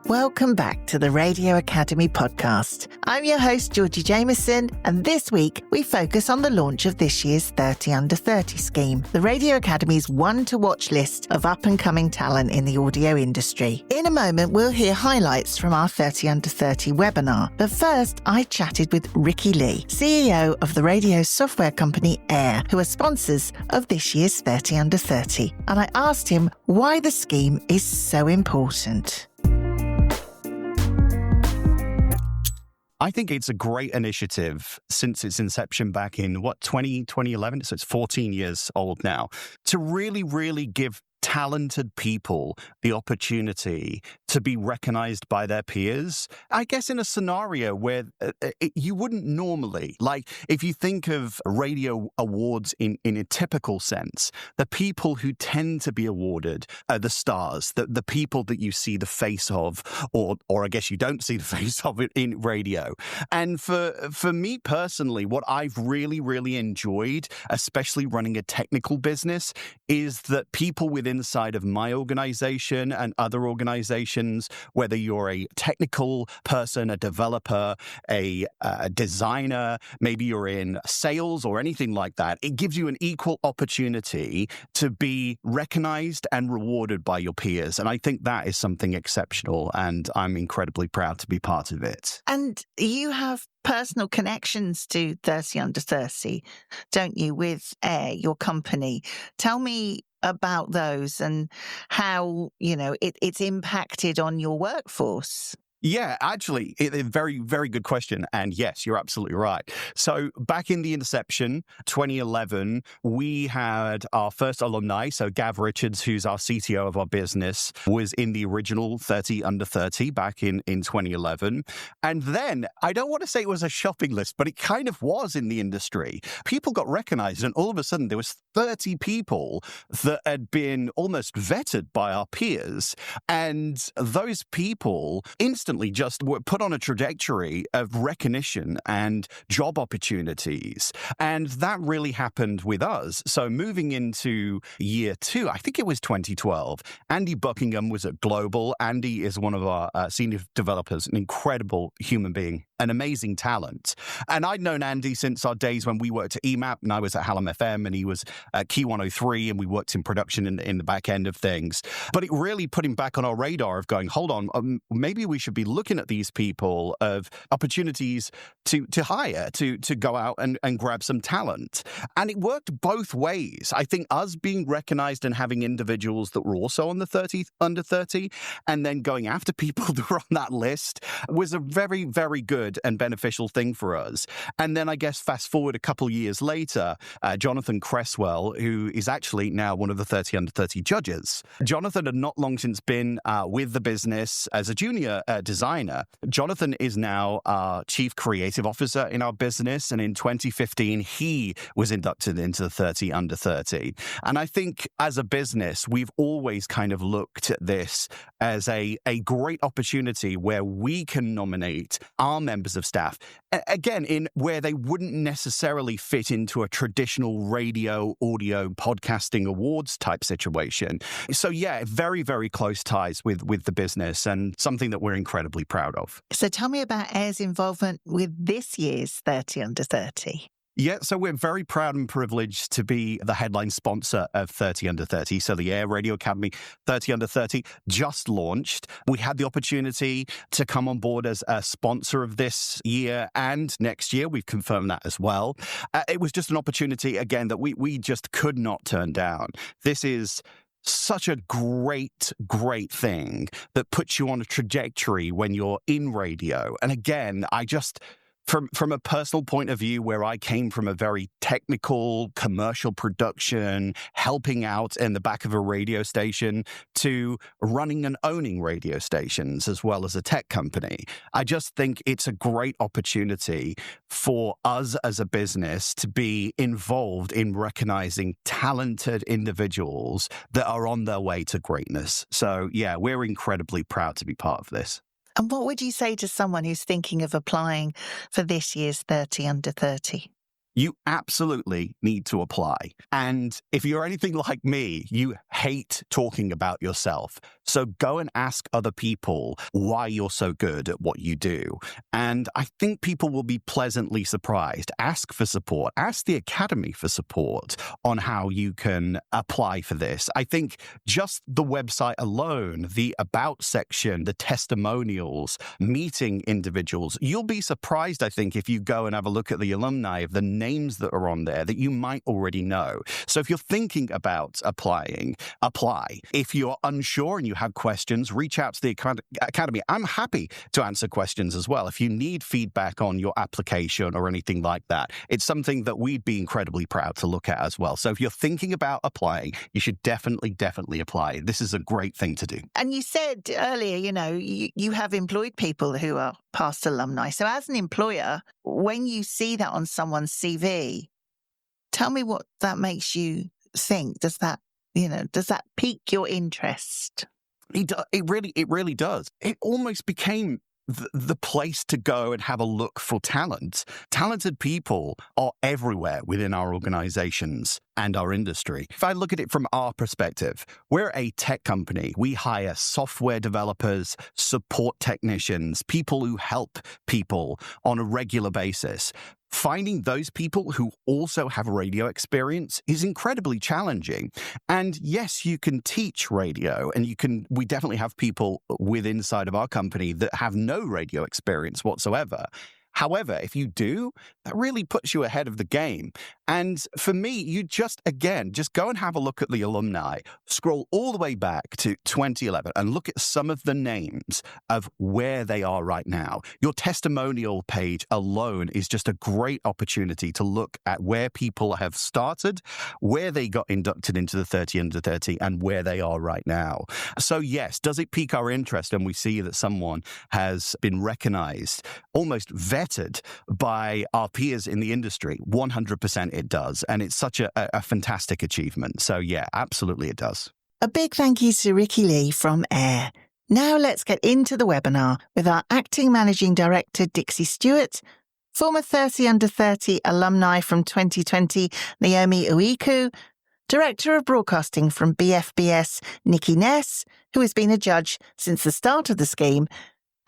Welcome back to the Radio Academy podcast. I'm your host, Georgie Jameson, and this week we focus on the launch of this year's 30 Under 30 scheme, the Radio Academy's one-to-watch list of up-and-coming talent in the audio industry. In a moment, we'll hear highlights from our 30 Under 30 webinar. But first, I chatted with Ricky Lee, CEO of the radio software company Air, who are sponsors of this year's 30 Under 30. And I asked him why the scheme is so important. I think it's a great initiative since its inception back in, 2011? So it's 14 years old now, to really give talented people the opportunity to be recognized by their peers. I guess in a scenario where you wouldn't normally, like if you think of radio awards in a typical sense, the people who tend to be awarded are the stars, the people that you see the face of, or I guess you don't see the face of it in radio. And for me personally, what I've really enjoyed, especially running a technical business, is that people inside of my organization and other organizations, whether you're a technical person, a developer, a designer, maybe you're in sales or anything like that, it gives you an equal opportunity to be recognized and rewarded by your peers. And I think that is something exceptional, and I'm incredibly proud to be part of it. And you have personal connections to 30 Under 30, don't you, with Air, your company? Tell me about those and how, it's impacted on your workforce. Yeah, actually, a very, very good question. And yes, you're absolutely right. So back in the inception, 2011, we had our first alumni. So Gav Richards, who's our CTO of our business, was in the original 30 Under 30 back in 2011. And then, I don't want to say it was a shopping list, but it kind of was in the industry. People got recognized, and all of a sudden there was 30 people that had been almost vetted by our peers. And those people instantly just were put on a trajectory of recognition and job opportunities. And that really happened with us. So moving into year two, I think it was 2012, Andy Buckingham was at Global. Andy is one of our senior developers, an incredible human being, an amazing talent. And I'd known Andy since our days when we worked at EMAP, and I was at Hallam FM, and he was at Key 103, and we worked in production in the back end of things. But it really put him back on our radar of going, hold on, maybe we should be looking at these people of opportunities to hire, to go out and grab some talent. And it worked both ways. I think us being recognized and having individuals that were also on the 30 Under 30, and then going after people that were on that list was a very, very good and beneficial thing for us. And then I guess fast forward a couple years later, Jonathan Cresswell, who is actually now one of the 30 Under 30 judges. Jonathan had not long since been with the business as a junior designer. Jonathan is now our chief creative officer in our business. And in 2015, he was inducted into the 30 Under 30. And I think as a business, we've always kind of looked at this as a great opportunity where we can nominate our members of staff, again, in where they wouldn't necessarily fit into a traditional radio, audio, podcasting awards type situation. So yeah, very, very close ties with the business, and something that we're incredibly proud of. So tell me about Air's involvement with this year's 30 Under 30. Yeah, so we're very proud and privileged to be the headline sponsor of 30 Under 30. So the Air Radio Academy 30 Under 30 just launched. We had the opportunity to come on board as a sponsor of this year and next year. We've confirmed that as well. It was just an opportunity, again, that we just could not turn down. This is such a great thing that puts you on a trajectory when you're in radio. And again, I just... From a personal point of view, where I came from a very technical, commercial production, helping out in the back of a radio station, to running and owning radio stations as well as a tech company, I just think it's a great opportunity for us as a business to be involved in recognizing talented individuals that are on their way to greatness. So yeah, we're incredibly proud to be part of this. And what would you say to someone who's thinking of applying for this year's 30 Under 30? you absolutely need to apply. And if you're anything like me, you hate talking about yourself. So go and ask other people why you're so good at what you do. And I think people will be pleasantly surprised. Ask for support. Ask the Academy for support on how you can apply for this. I think just the website alone, the About section, the testimonials, meeting individuals, you'll be surprised, I think, if you go and have a look at the alumni of the names that are on there that you might already know. So if you're thinking about applying, apply. If you're unsure and you have questions, reach out to the Academy. I'm happy to answer questions as well. If you need feedback on your application or anything like that, it's something that we'd be incredibly proud to look at as well. So if you're thinking about applying, you should definitely apply. This is a great thing to do. And you said earlier, you have employed people who are past alumni. So as an employer, when you see that on someone's CV, tell me what that makes you think. Does that pique your interest? It really does. It almost became the place to go and have a look for talent. Talented people are everywhere within our organizations and our industry. If I look at it from our perspective, we're a tech company. We hire software developers, support technicians, people who help people on a regular basis. Finding those people who also have radio experience is incredibly challenging. And yes, you can teach radio, and we definitely have people inside of our company that have no radio experience whatsoever. However, if you do, that really puts you ahead of the game. And for me, you just go and have a look at the alumni, scroll all the way back to 2011 and look at some of the names of where they are right now. Your testimonial page alone is just a great opportunity to look at where people have started, where they got inducted into the 30 under 30, and where they are right now. So yes, does it pique our interest when we see that someone has been recognized, almost vetted by our peers in the industry? 100% it does. And it's such a fantastic achievement. So yeah, absolutely it does. A big thank you to Ricky Lee from AIR. Now let's get into the webinar with our Acting Managing Director, Dixie Stewart, former 30 under 30 alumni from 2020, Naomi Uiku, Director of Broadcasting from BFBS, Nikki Ness, who has been a judge since the start of the scheme,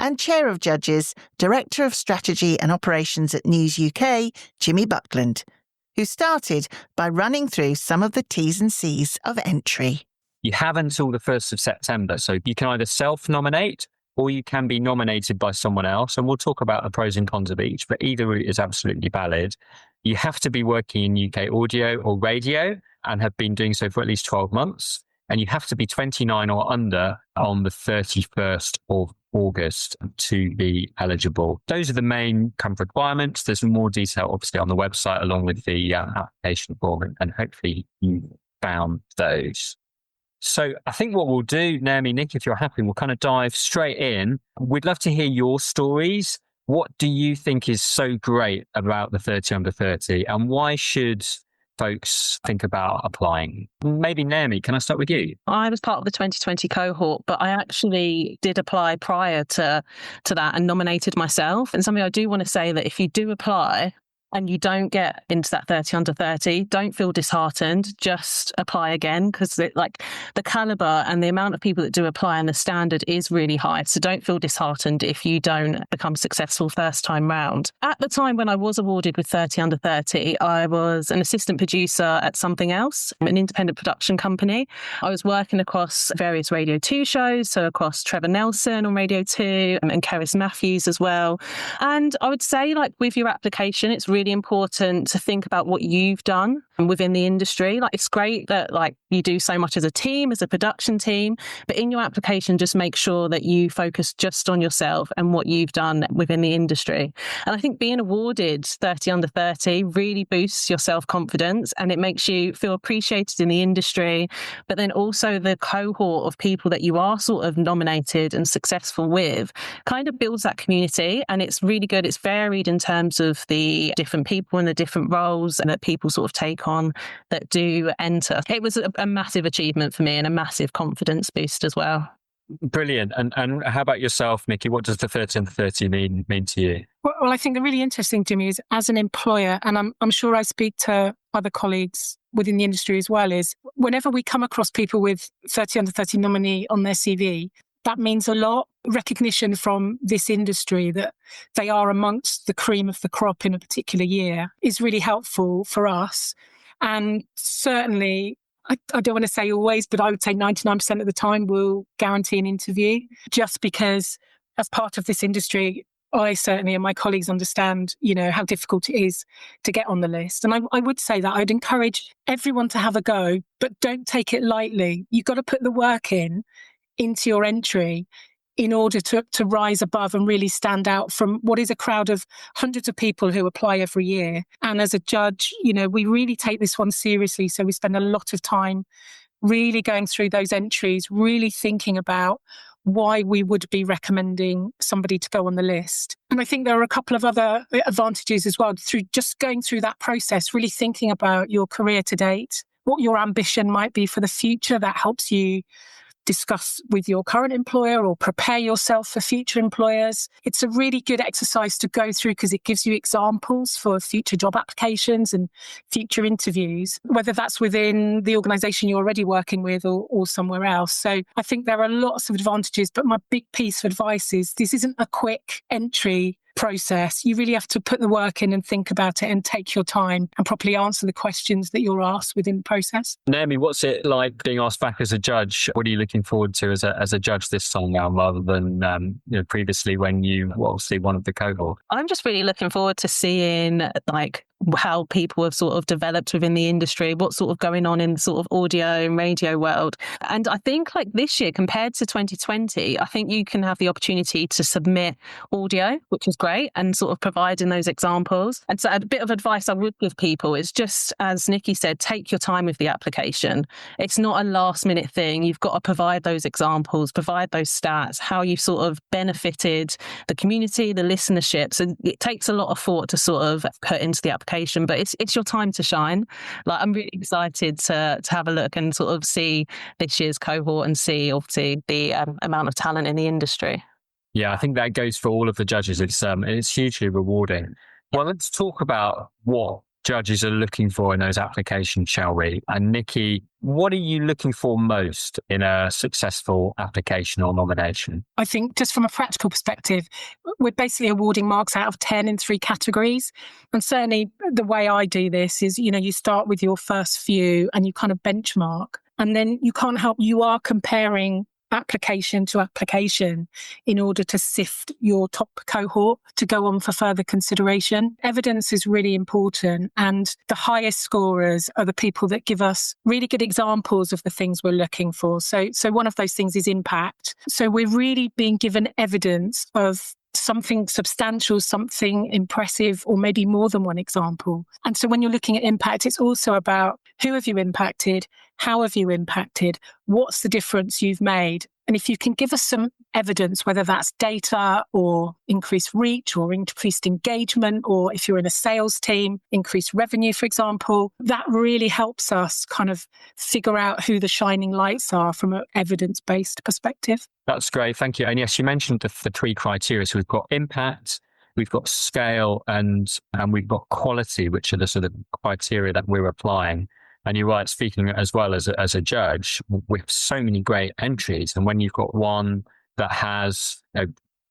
and Chair of Judges, Director of Strategy and Operations at News UK, Jimmy Buckland, who started by running through some of the T's and C's of entry. You have until the 1st of September, so you can either self-nominate or you can be nominated by someone else, and we'll talk about the pros and cons of each, but either route is absolutely valid. You have to be working in UK audio or radio and have been doing so for at least 12 months, and you have to be 29 or under on the 31st of August to be eligible. Those are the main kind of requirements. There's more detail, obviously, on the website along with the application form, and hopefully you found those. So I think what we'll do, Naomi, Nick, if you're happy, we'll kind of dive straight in. We'd love to hear your stories. What do you think is so great about the 30 under 30, and why should folks think about applying? Maybe Naomi, can I start with you? I was part of the 2020 cohort, but I actually did apply prior to that and nominated myself. And something I do want to say that if you do apply and you don't get into that 30 under 30, don't feel disheartened. Just apply again, because the caliber and the amount of people that do apply and the standard is really high. So don't feel disheartened if you don't become successful first time round. At the time when I was awarded with 30 under 30, I was an assistant producer at Something Else, an independent production company. I was working across various Radio 2 shows, so across Trevor Nelson on Radio 2 and Keris Matthews as well. And I would say, with your application, it's really important to think about what you've done within the industry. It's great that you do so much as a team, as a production team, but in your application, just make sure that you focus just on yourself and what you've done within the industry. And I think being awarded 30 under 30 really boosts your self-confidence, and it makes you feel appreciated in the industry, but then also the cohort of people that you are sort of nominated and successful with kind of builds that community, and it's really good. It's varied in terms of the different people and the different roles that people sort of take on that do enter. It was a massive achievement for me and a massive confidence boost as well. Brilliant. And how about yourself, Nikki? What does the 30 under 30 mean to you? Well, I think the really interesting, Jimmy, is as an employer, and I'm sure I speak to other colleagues within the industry as well, is whenever we come across people with 30 under 30 nominee on their CV, that means a lot. Recognition from this industry that they are amongst the cream of the crop in a particular year is really helpful for us. And certainly, I don't want to say always, but I would say 99% of the time we'll guarantee an interview, just because as part of this industry, I certainly and my colleagues understand, how difficult it is to get on the list. And I would say that I'd encourage everyone to have a go, but don't take it lightly. You've got to put the work into your entry in order to rise above and really stand out from what is a crowd of hundreds of people who apply every year. And as a judge, we really take this one seriously. So we spend a lot of time really going through those entries, really thinking about why we would be recommending somebody to go on the list. And I think there are a couple of other advantages as well through just going through that process, really thinking about your career to date, what your ambition might be for the future. That helps you discuss with your current employer or prepare yourself for future employers. It's a really good exercise to go through because it gives you examples for future job applications and future interviews, whether that's within the organisation you're already working with or somewhere else. So I think there are lots of advantages, but my big piece of advice is this isn't a quick entry process. You really have to put the work in and think about it and take your time and properly answer the questions that you're asked within the process. Naomi, what's it like being asked back as a judge? What are you looking forward to as a judge this time now, rather than previously when you were obviously one of the cohort? I'm just really looking forward to seeing how people have sort of developed within the industry, what's sort of going on in sort of audio and radio world. And I think this year compared to 2020, I think you can have the opportunity to submit audio, which is great, and sort of providing those examples. And so a bit of advice I would give people is just, as Nikki said, take your time with the application. It's not a last minute thing. You've got to provide those examples, provide those stats, how you've sort of benefited the community, the listenership. So it takes a lot of thought to sort of put into the application. But it's your time to shine. I'm really excited to have a look and sort of see this year's cohort and see obviously the amount of talent in the industry. Yeah, I think that goes for all of the judges. It's hugely rewarding. Well, let's talk about what judges are looking for in those applications, shall we? And Nikki, what are you looking for most in a successful application or nomination? I think just from a practical perspective, we're basically awarding marks out of 10 in 3 categories. And certainly the way I do this is, you start with your first few and you kind of benchmark. And then you are comparing application to application in order to sift your top cohort to go on for further consideration. Evidence is really important, and the highest scorers are the people that give us really good examples of the things we're looking for. So one of those things is impact. So we're really being given evidence of something substantial, something impressive, or maybe more than one example. And so when you're looking at impact, it's also about who have you impacted, how have you impacted, what's the difference you've made. And if you can give us some evidence, whether that's data or increased reach or increased engagement, or if you're in a sales team, increased revenue, for example, that really helps us kind of figure out who the shining lights are from an evidence-based perspective. That's great. Thank you. And yes, you mentioned the 3 criteria. So we've got impact, we've got scale, and we've got quality, which are the sort of criteria that we're applying. And you're right, speaking as well as a judge, with so many great entries. And when you've got one that has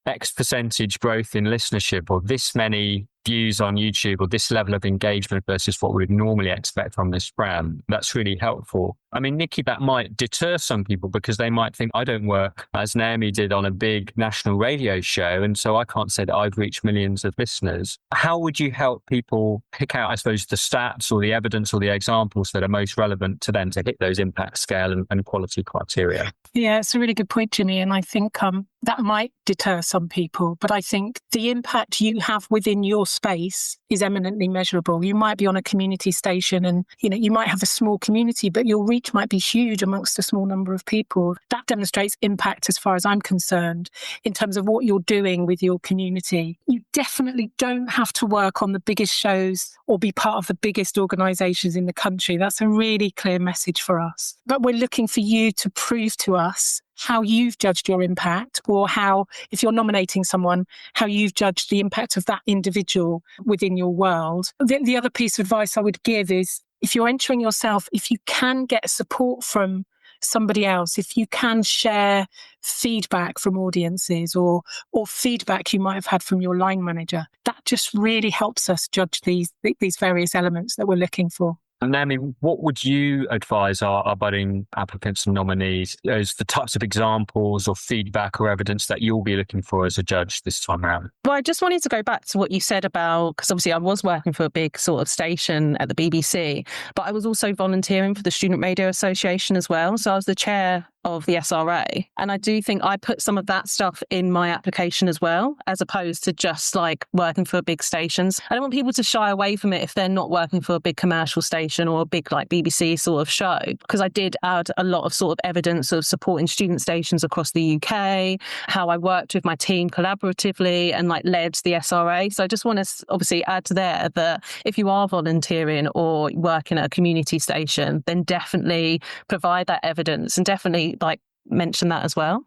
X percentage growth in listenership, or this many views on YouTube, or this level of engagement versus what we would normally expect from this brand, that's really helpful. I mean, Nikki, that might deter some people because they might think, I don't work as Naomi did on a big national radio show, and so I can't say that I've reached millions of listeners. How would you help people pick out, I suppose, the stats or the evidence or the examples that are most relevant to them to hit those impact, scale and quality criteria? Yeah, it's a really good point, Jimmy. And I think that might deter some people, but I think the impact you have within your space is eminently measurable. You might be on a community station and, you might have a small community, but your reach might be huge amongst a small number of people. That demonstrates impact as far as I'm concerned in terms of what you're doing with your community. You definitely don't have to work on the biggest shows or be part of the biggest organisations in the country. That's a really clear message for us. But we're looking for you to prove to us how you've judged your impact, or how, if you're nominating someone, how you've judged the impact of that individual within your world. The other piece of advice I would give is, if you're entering yourself, if you can get support from somebody else, if you can share feedback from audiences or feedback you might have had from your line manager, that just really helps us judge these various elements that we're looking for. And Naomi, what would you advise our budding applicants and nominees as the types of examples or feedback or evidence that you'll be looking for as a judge this time around? Well, I just wanted to go back to what you said about, because obviously I was working for a big sort of station at the BBC, but I was also volunteering for the Student Radio Association as well. So I was the chair of the SRA. And I do think I put some of that stuff in my application as well, as opposed to just like working for big stations. I don't want people to shy away from it if they're not working for a big commercial station or a big like BBC sort of show, because I did add a lot of sort of evidence of supporting student stations across the UK, how I worked with my team collaboratively and like led the SRA. So I just want to obviously add there that if you are volunteering or working at a community station, then definitely provide that evidence and definitely like mention that as well.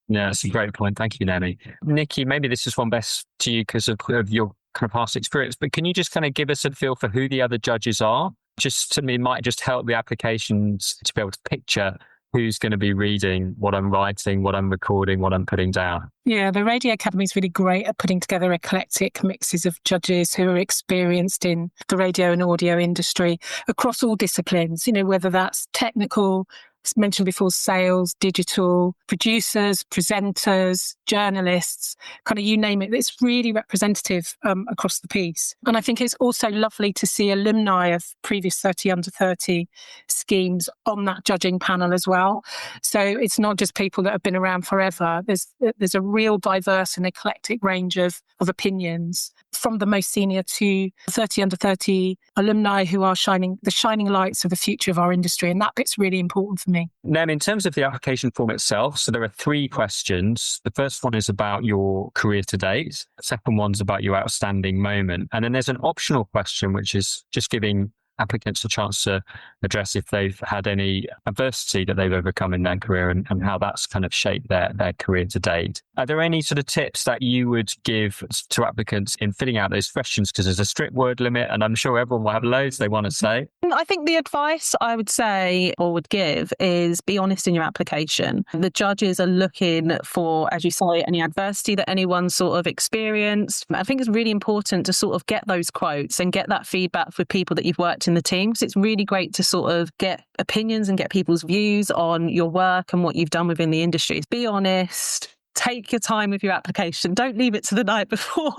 Yeah, that's a great point. Thank you, Naomi. Nikki, maybe this is one best to you because of your kind of past experience, but can you just kind of give us a feel for who the other judges are? Just to me, it might just help the applications to be able to picture who's going to be reading what I'm writing, what I'm recording, what I'm putting down. Yeah, the Radio Academy is really great at putting together eclectic mixes of judges who are experienced in the radio and audio industry across all disciplines, whether that's technical, as mentioned before, sales, digital, producers, presenters, journalists, kind of you name it. It's really representative across the piece. And I think it's also lovely to see alumni of previous 30 under 30 schemes on that judging panel as well. So it's not just people that have been around forever. There's a real diverse and eclectic range of opinions, from the most senior to 30 under 30 alumni who are the shining lights of the future of our industry. And that bit's really important for me. Now, in terms of the application form itself, so there are 3 questions. The first one is about your career to date. The second one's about your outstanding moment. And then there's an optional question, which is just giving applicants a chance to address if they've had any adversity that they've overcome in their career and how that's kind of shaped their career to date. Are there any sort of tips that you would give to applicants in filling out those questions? Because there's a strict word limit and I'm sure everyone will have loads they want to say. I think the advice I would say or would give is be honest in your application. The judges are looking for, as you say, any adversity that anyone's sort of experienced. I think it's really important to sort of get those quotes and get that feedback for people that you've worked in the team, because it's really great to sort of get opinions and get people's views on your work and what you've done within the industry. Be honest. Take your time with your application. Don't leave it to the night before.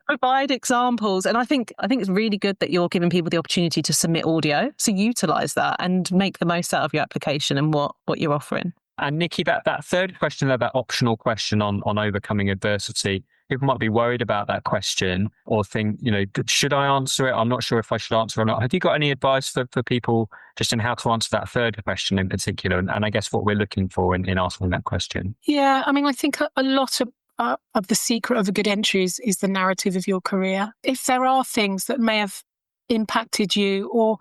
Provide examples. And I think it's really good that you're giving people the opportunity to submit audio. So utilize that and make the most out of your application and what you're offering. And Nikki, that third question, that optional question on overcoming adversity, people might be worried about that question or think, should I answer it? I'm not sure if I should answer or not. Have you got any advice for people just in how to answer that third question in particular? And I guess what we're looking for in asking that question. Yeah, I think a lot of the secret of a good entry is the narrative of your career. If there are things that may have impacted you or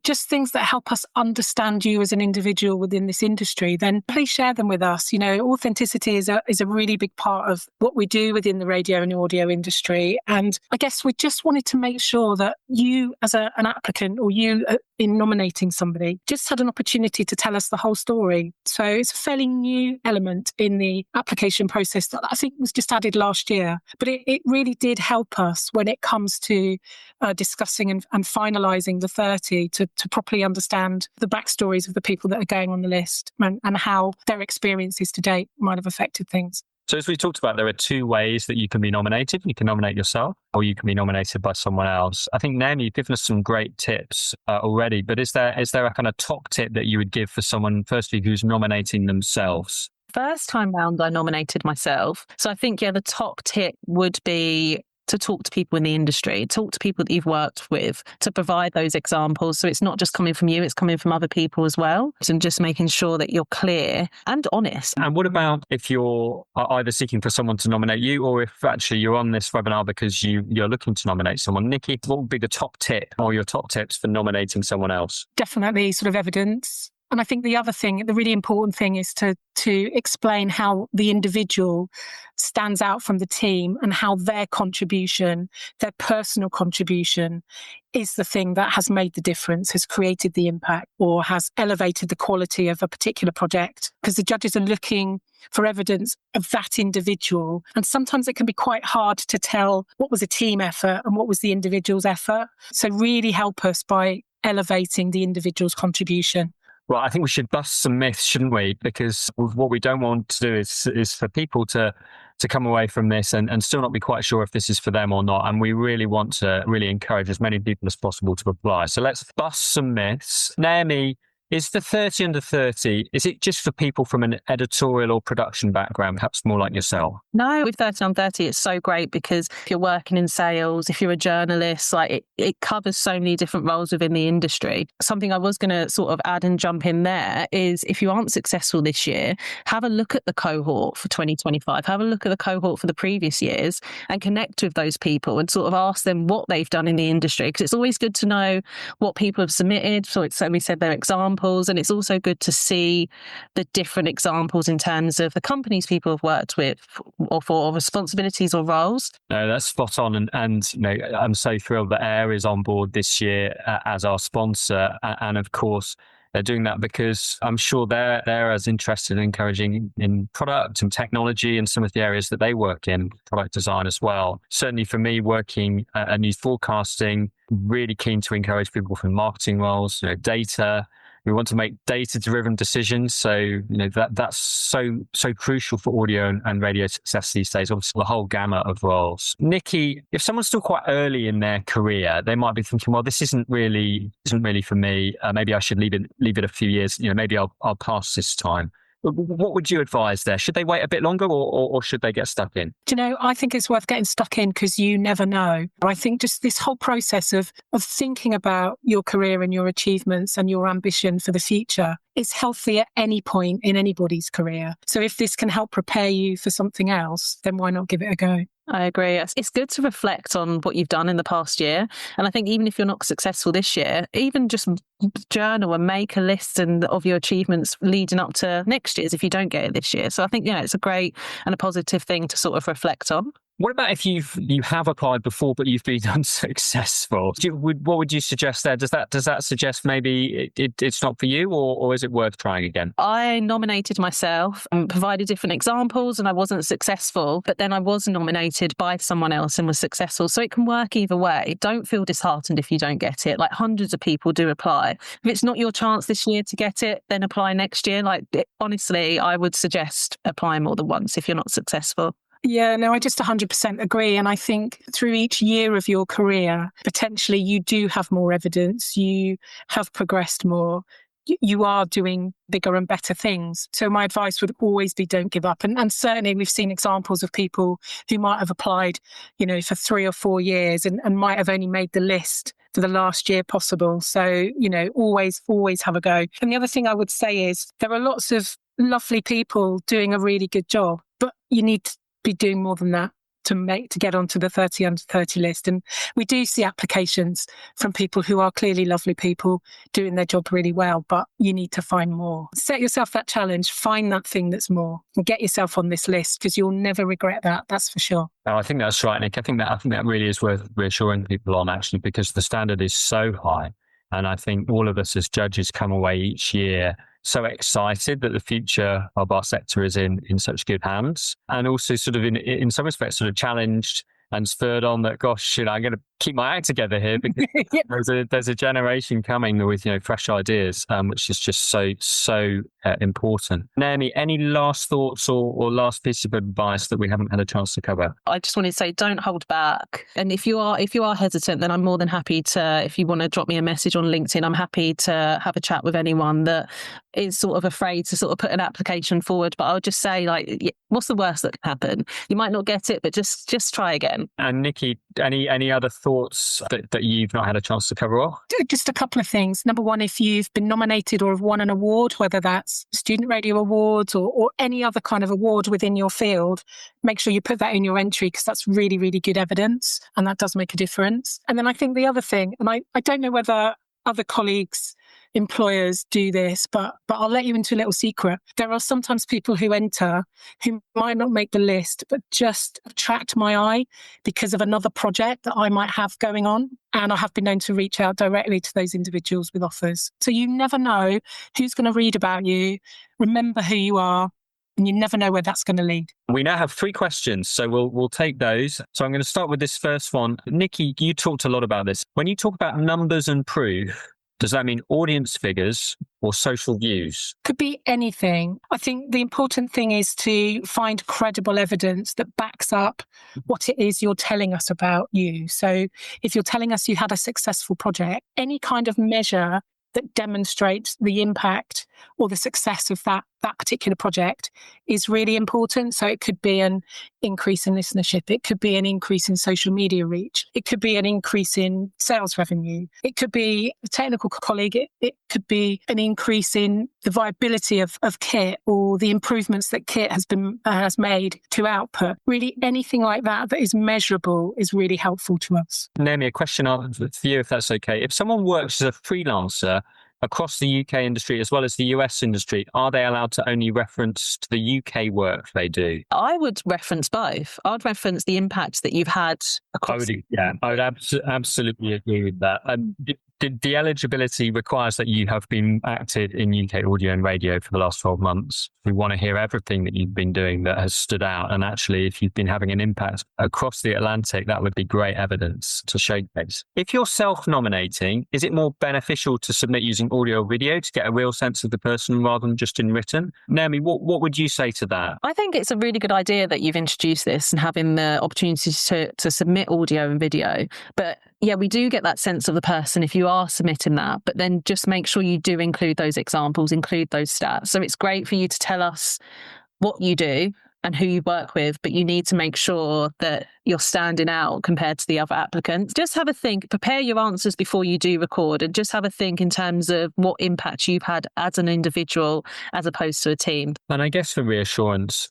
just things that help us understand you as an individual within this industry, then please share them with us. Authenticity is a really big part of what we do within the radio and audio industry. And I guess we just wanted to make sure that you as an applicant or you in nominating somebody just had an opportunity to tell us the whole story. So it's a fairly new element in the application process that I think was just added last year. But it really did help us when it comes to discussing and finalising the 30 to properly understand the backstories of the people that are going on the list and how their experiences to date might have affected things. So as we talked about, there are 2 ways that you can be nominated. You can nominate yourself or you can be nominated by someone else. I think, Naomi, you've given us some great tips already, but is there a kind of top tip that you would give for someone, firstly, who's nominating themselves? First time round, I nominated myself. So I think, the top tip would be to talk to people in the industry, talk to people that you've worked with, to provide those examples. So it's not just coming from you, it's coming from other people as well. And just making sure that you're clear and honest. And what about if you're either seeking for someone to nominate you or if actually you're on this webinar because you're looking to nominate someone? Nikki, what would be the top tip or your top tips for nominating someone else? Definitely sort of evidence. And I think the other thing, the really important thing is to explain how the individual stands out from the team and how their contribution, their personal contribution is the thing that has made the difference, has created the impact, or has elevated the quality of a particular project. Because the judges are looking for evidence of that individual. And sometimes it can be quite hard to tell what was a team effort and what was the individual's effort. So really help us by elevating the individual's contribution. Well, I think we should bust some myths, shouldn't we? Because what we don't want to do is for people to come away from this and still not be quite sure if this is for them or not. And we really want to really encourage as many people as possible to apply. So let's bust some myths. Naomi, is the 30 under 30, is it just for people from an editorial or production background, perhaps more like yourself? No, with 30 under 30, it's so great because if you're working in sales, if you're a journalist, like it covers so many different roles within the industry. Something I was going to sort of add and jump in there is if you aren't successful this year, have a look at the cohort for 2025, have a look at the cohort for the previous years and connect with those people and sort of ask them what they've done in the industry. Because it's always good to know what people have submitted. So we said their examples. And it's also good to see the different examples in terms of the companies people have worked with or for responsibilities or roles. No, that's spot on. And you know, I'm so thrilled that AIR is on board this year as our sponsor. And of course, they're doing that because I'm sure they're as interested in encouraging in product and technology and some of the areas that they work in, product design as well. Certainly for me, working at news forecasting, really keen to encourage people from marketing roles, data. We want to make data-driven decisions. So, that's so crucial for audio and radio success these days, obviously the whole gamut of roles. Nikki, if someone's still quite early in their career, they might be thinking, well, this isn't really for me. Maybe I should leave it a few years. Maybe I'll pass this time. What would you advise there? Should they wait a bit longer or should they get stuck in? Do you know, I think it's worth getting stuck in because you never know. I think just this whole process of thinking about your career and your achievements and your ambition for the future is healthy at any point in anybody's career. So if this can help prepare you for something else, then why not give it a go? I agree. It's good to reflect on what you've done in the past year. And I think even if you're not successful this year, even just journal and make a list of your achievements leading up to next year's if you don't get it this year. So I think, it's a great and a positive thing to sort of reflect on. What about if you have applied before but you've been unsuccessful? What would you suggest there? Does that suggest maybe it's not for you, or is it worth trying again? I nominated myself and provided different examples, and I wasn't successful. But then I was nominated by someone else and was successful. So it can work either way. Don't feel disheartened if you don't get it. Like hundreds of people do apply. If it's not your chance this year to get it, then apply next year. Honestly, I would suggest applying more than once if you're not successful. Yeah, no, I just 100% agree. And I think through each year of your career, potentially you do have more evidence, you have progressed more, you are doing bigger and better things. So my advice would always be don't give up. And certainly we've seen examples of people who might have applied, for 3 or 4 years and might have only made the list for the last year possible. So, always have a go. And the other thing I would say is there are lots of lovely people doing a really good job, but you need to be doing more than that to get onto the 30 under 30 list. And we do see applications from people who are clearly lovely people doing their job really well, but you need to find more. Set yourself that challenge, find that thing that's more, and get yourself on this list because you'll never regret that. That's for sure. Oh, I think that's right, Nick. I think that really is worth reassuring people on, actually, because the standard is so high. And I think all of us as judges come away each year so excited that the future of our sector is in such good hands, and also sort of in some respects sort of challenged and spurred on that, gosh, I'm going to keep my act together here because there's a generation coming with fresh ideas, which is just so important. Naomi, any last thoughts or last piece of advice that we haven't had a chance to cover? I just wanted to say, don't hold back. And if you are hesitant, then I'm more than happy to, if you want to drop me a message on LinkedIn, I'm happy to have a chat with anyone that is sort of afraid to sort of put an application forward. But I'll just say, what's the worst that can happen? You might not get it, but just try again. And Nikki, any other thoughts that you've not had a chance to cover off? Just a couple of things. Number one, if you've been nominated or have won an award, whether that's Student Radio Awards or any other kind of award within your field, make sure you put that in your entry because that's really, really good evidence and that does make a difference. And then I think the other thing, and I don't know whether other colleagues employers do this, but I'll let you into a little secret. There are sometimes people who enter who might not make the list, but just attract my eye because of another project that I might have going on. And I have been known to reach out directly to those individuals with offers. So you never know who's going to read about you, remember who you are, and you never know where that's going to lead. We now have 3 questions, so we'll take those. So I'm going to start with this first one. Nikki, you talked a lot about this. When you talk about numbers and proof, does that mean audience figures or social views? Could be anything. I think the important thing is to find credible evidence that backs up what it is you're telling us about you. So if you're telling us you had a successful project, any kind of measure that demonstrates the impact or the success of that particular project is really important. So it could be an increase in listenership. It could be an increase in social media reach. It could be an increase in sales revenue. It could be a technical colleague. It could be an increase in the viability of kit or the improvements that kit has made to output. Really anything like that is measurable is really helpful to us. Naomi, a question for you, if that's okay. If someone works as a freelancer across the UK industry as well as the US industry, are they allowed to only reference to the UK work they do? I would reference both. I'd reference the impact that you've had across. I would absolutely agree with that. The eligibility requires that you have been active in UK audio and radio for the last 12 months. We want to hear everything that you've been doing that has stood out. And actually, if you've been having an impact across the Atlantic, that would be great evidence to showcase. If you're self-nominating, is it more beneficial to submit using audio or video to get a real sense of the person rather than just in written? Naomi, what would you say to that? I think it's a really good idea that you've introduced this and having the opportunity to submit audio and video. But yeah, we do get that sense of the person if you are submitting that, but then just make sure you do include those examples, include those stats. So it's great for you to tell us what you do and who you work with, but you need to make sure that you're standing out compared to the other applicants. Just have a think, prepare your answers before you do record, and just have a think in terms of what impact you've had as an individual as opposed to a team. And I guess for reassurance,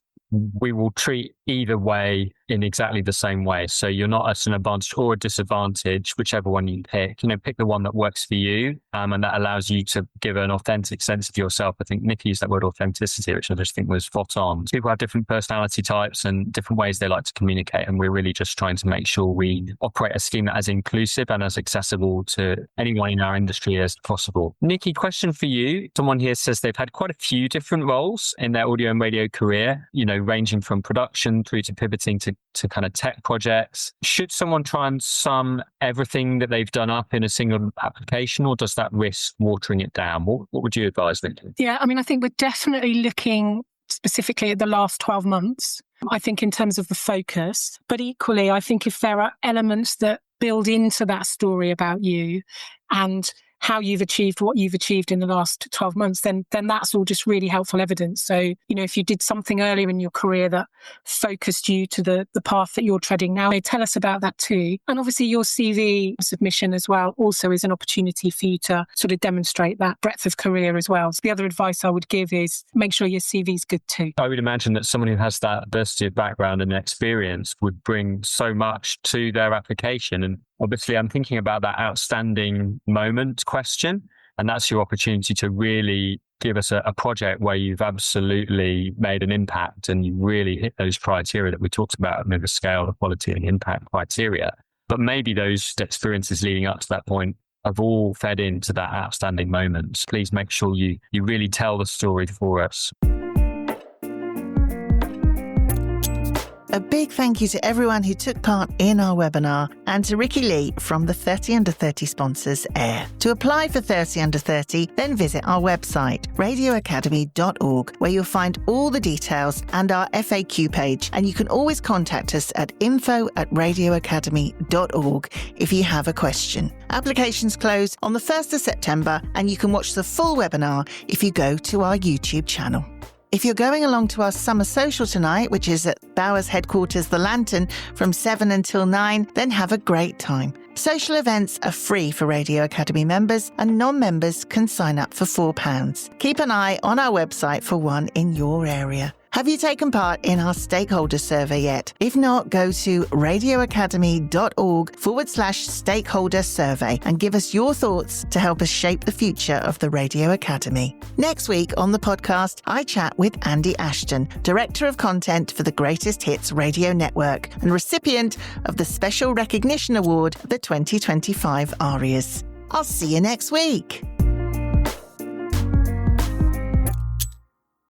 we will treat either way in exactly the same way. So you're not at an advantage or a disadvantage, whichever one you pick. Pick the one that works for you, and that allows you to give an authentic sense of yourself. I think Nikki used that word authenticity, which I just think was spot on. People have different personality types and different ways they like to communicate, and we're really just trying to make sure we operate a scheme that is inclusive and as accessible to anyone in our industry as possible. Nikki, question for you. Someone here says they've had quite a few different roles in their audio and radio career, ranging from production through to pivoting to kind of tech projects. Should someone try and sum everything that they've done up in a single application, or does that risk watering it down? What would you advise them? Yeah, I think we're definitely looking specifically at the last 12 months, I think in terms of the focus. But equally, I think if there are elements that build into that story about you and how you've achieved what you've achieved in the last 12 months, then that's all just really helpful evidence. So, if you did something earlier in your career that focused you to the path that you're treading now, tell us about that too. And obviously your CV submission as well also is an opportunity for you to sort of demonstrate that breadth of career as well. So the other advice I would give is make sure your CV is good too. I would imagine that someone who has that diversity of background and experience would bring so much to their application. And obviously, I'm thinking about that outstanding moment question, and that's your opportunity to really give us a project where you've absolutely made an impact and you really hit those criteria that we talked about, the scale, the quality and impact criteria. But maybe those experiences leading up to that point have all fed into that outstanding moment. Please make sure you really tell the story for us. A big thank you to everyone who took part in our webinar and to Ricky Lee from the 30 Under 30 sponsors AIR. To apply for 30 Under 30, then visit our website, radioacademy.org, where you'll find all the details and our FAQ page. And you can always contact us at info@radioacademy.org if you have a question. Applications close on the 1st of September, and you can watch the full webinar if you go to our YouTube channel. If you're going along to our summer social tonight, which is at Bowers Headquarters, The Lantern, from 7 until 9, then have a great time. Social events are free for Radio Academy members, and non-members can sign up for £4. Keep an eye on our website for one in your area. Have you taken part in our stakeholder survey yet? If not, go to radioacademy.org/stakeholder survey and give us your thoughts to help us shape the future of the Radio Academy. Next week on the podcast, I chat with Andy Ashton, Director of Content for the Greatest Hits Radio Network and recipient of the Special Recognition Award, the 2025 ARIAs. I'll see you next week.